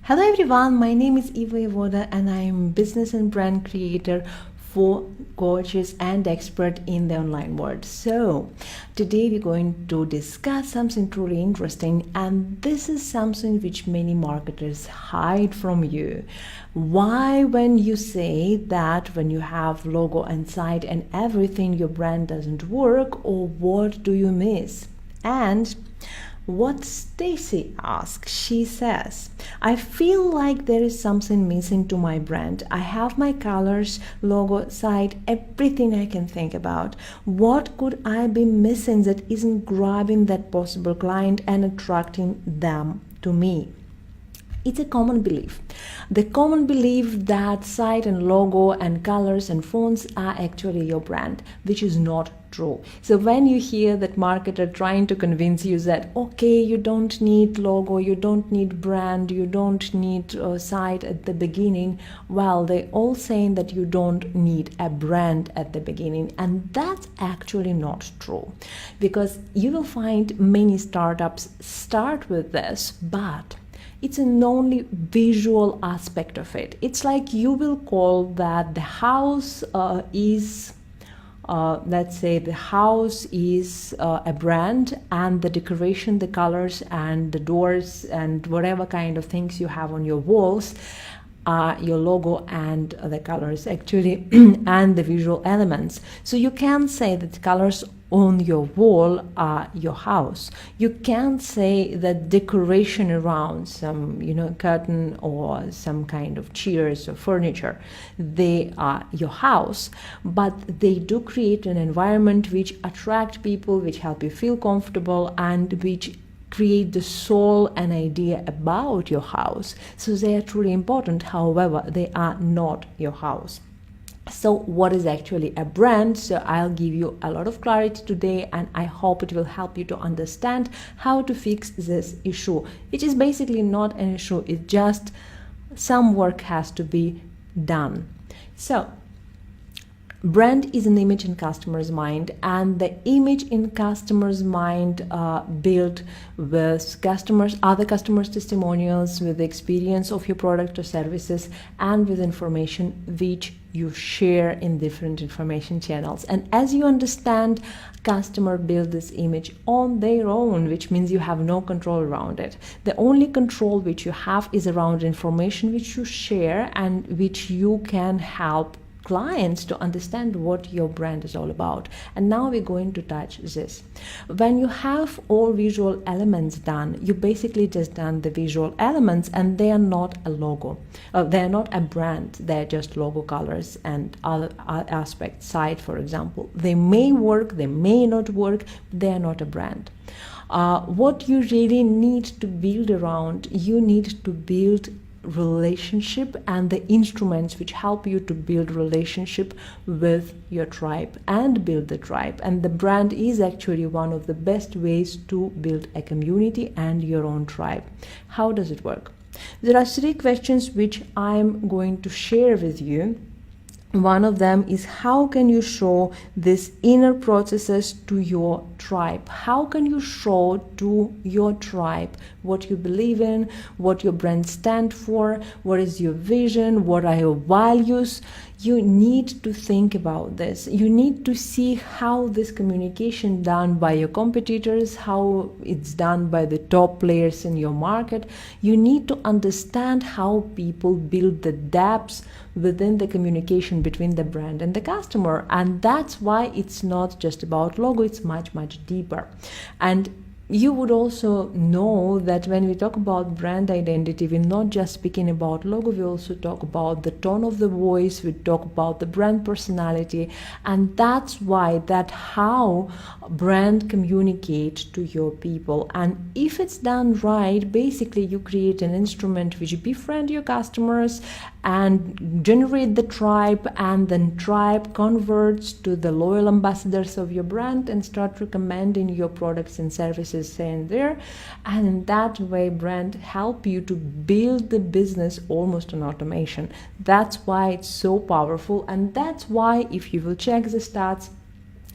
Hello everyone, my name is Eva Evoda and I am business and brand creator for coaches and expert in the online world. So today we're going to discuss something truly interesting, and this is something which many marketers hide from you. Why, when you say that when you have logo and site and everything, your brand doesn't work, or what do you miss? And what Stacie asks, she says, I feel like there is something missing to my brand. I have my colors, logo, site, everything I can think about. What could I be missing that isn't grabbing that possible client and attracting them to me? It's a common belief. The common belief that site and logo and colors and fonts are actually your brand, which is not true. So when you hear that marketer trying to convince you that, okay, you don't need logo, you don't need brand, you don't need a site at the beginning, well, they're all saying that you don't need a brand at the beginning. And that's actually not true, because you will find many startups start with this, but it's an only visual aspect of it. It's like you will call that the house is let's say the house is a brand, and the decoration, the colors and the doors and whatever kind of things you have on your walls are your logo and the colors actually and the visual elements. So you can say that colors on your wall are your house. You can't say that decoration around some curtain or some kind of chairs or furniture, they are your house, but they do create an environment which attract people, which help you feel comfortable, and which create the soul and idea about your house. So they are truly important, however they are not your house. So what is actually a brand? So I'll give you a lot of clarity today, and I hope it will help you to understand how to fix this issue, which is basically not an issue, it's just some work has to be done. So brand is an image in customer's mind, and the image in customer's mind built with other customers' testimonials, with the experience of your product or services, and with information which you share in different information channels. And as you understand, customer build this image on their own, which means you have no control around it. The only control which you have is around information which you share and which you can help clients to understand what your brand is all about. And now we're going to touch this. When you have all visual elements done, you basically just done the visual elements, and they are not a logo. They're not a brand. They're just logo, colors, and other aspects. Site, for example, they may work, they may not work. They're not a brand. What you really need to build around, you need to build relationship and the instruments which help you to build relationship with your tribe and build the tribe. And the brand is actually one of the best ways to build a community and your own tribe. How does it work? There are 3 questions which I'm going to share with you. One of them is, how can you show these inner processes to your tribe? How can you show to your tribe what you believe in, what your brand stands for, what is your vision, what are your values? You need to think about this. You need to see how this communication done by your competitors, how it's done by the top players in your market. You need to understand how people build the depths within the communication between the brand and the customer. And that's why it's not just about logo, it's much, much deeper. And you would also know that when we talk about brand identity, we're not just speaking about logo, we also talk about the tone of the voice, we talk about the brand personality, and that's why how brand communicate to your people. And if it's done right, basically you create an instrument which befriend your customers and generate the tribe, and then tribe converts to the loyal ambassadors of your brand and start recommending your products and services saying there. And in that way, brand help you to build the business almost on automation. That's why it's so powerful, and that's why if you will check the stats,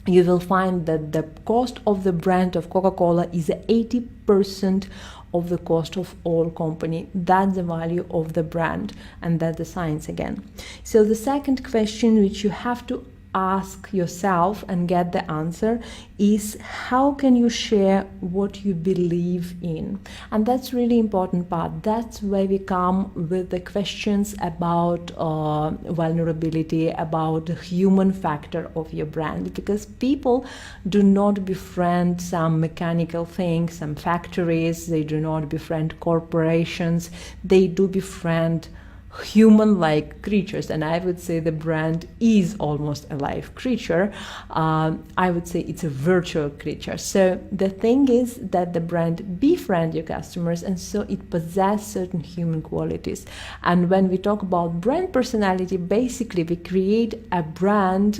you will find that the cost of the brand of Coca-Cola is 80% of the cost of all company. That's the value of the brand, and that's the science again. So the second question which you have to ask yourself and get the answer is, how can you share what you believe in? And that's really important part. That's where we come with the questions about vulnerability, about the human factor of your brand, because people do not befriend some mechanical things, some factories, they do not befriend corporations, they do befriend human-like creatures, and I would say the brand is almost a live creature. I would say it's a virtual creature. So the thing is that the brand befriend your customers, and so it possesses certain human qualities. And when we talk about brand personality, basically we create a brand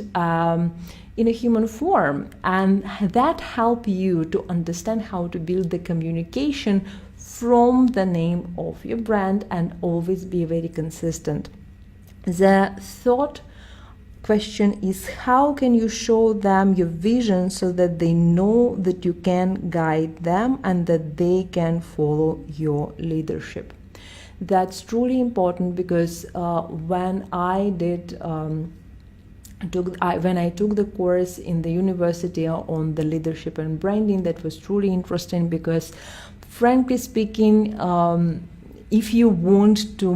in a human form, and that help you to understand how to build the communication from the name of your brand and always be very consistent. The third question is, how can you show them your vision so that they know that you can guide them and that they can follow your leadership? That's truly important, because when I took the course in the university on the leadership and branding, that was truly interesting, because frankly speaking, if you want to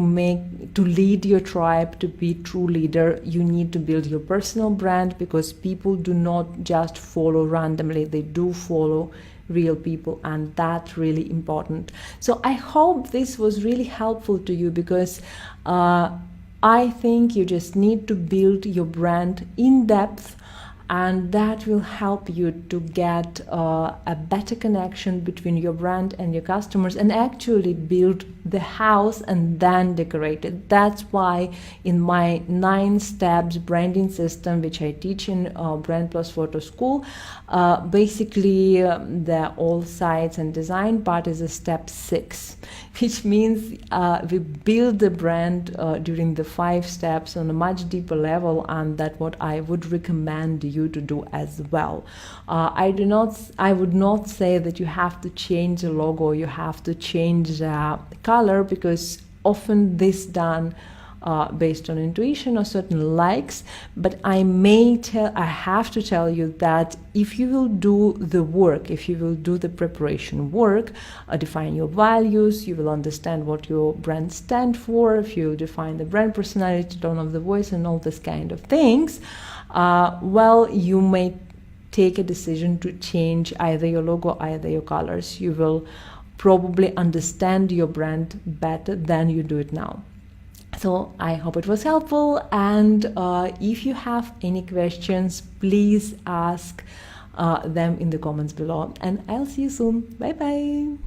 lead your tribe, to be true leader, you need to build your personal brand, because people do not just follow randomly, they do follow real people, and that's really important. So I hope this was really helpful to you, because I think you just need to build your brand in depth, and that will help you to get a better connection between your brand and your customers, and actually build the house and then decorate it. That's why in my 9 steps branding system, which I teach in Brand Plus Photo School, basically the all sites and design part is a step 6, which means we build the brand during the 5 steps on a much deeper level, and that's what I would recommend you to do as well. I would not say that you have to change the logo, you have to change the color, because often this done based on intuition or certain likes. But I have to tell you that if you will do the work, if you will do the preparation work, define your values, you will understand what your brand stands for, if you define the brand personality, tone of the voice, and all this kind of things, well, you may take a decision to change either your logo, either your colors. You will probably understand your brand better than you do it now. So I hope it was helpful, and if you have any questions, please ask them in the comments below, and I'll see you soon. Bye bye.